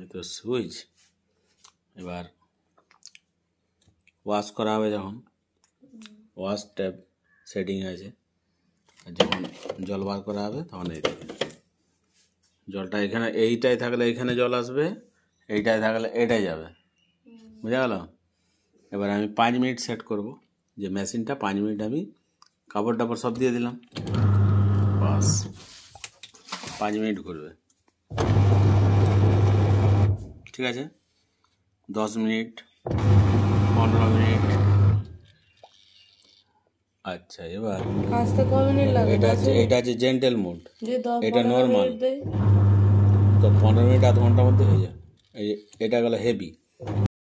এই তো সুইচ। এবার ওয়াশ করা হবে, যখন ওয়াশ ট্যাপ সেটিং আছে, আর যখন জল বার করা হবে তখন এই দেখে জলটা এখানে, এইটাই থাকলে এইখানে জল আসবে, এইটাই থাকলে এটাই যাবে, বুঝা গেল। এবার আমি 5 মিনিট সেট করব, যে মেশিনটা 5 মিনিট আমি কাপড় টাপড় সব দিয়ে দিলাম, বাস 5 মিনিট ঘুরবে, ঠিক আছে। 10 মিনিট, 15 মিনিট। আচ্ছা, এবার এটা আছে জেন্টেল মোড, এটা নর্মাল, তো 15 মিনিট আধ ঘন্টার মধ্যে হয়ে যায়। এটা গেল হেভি।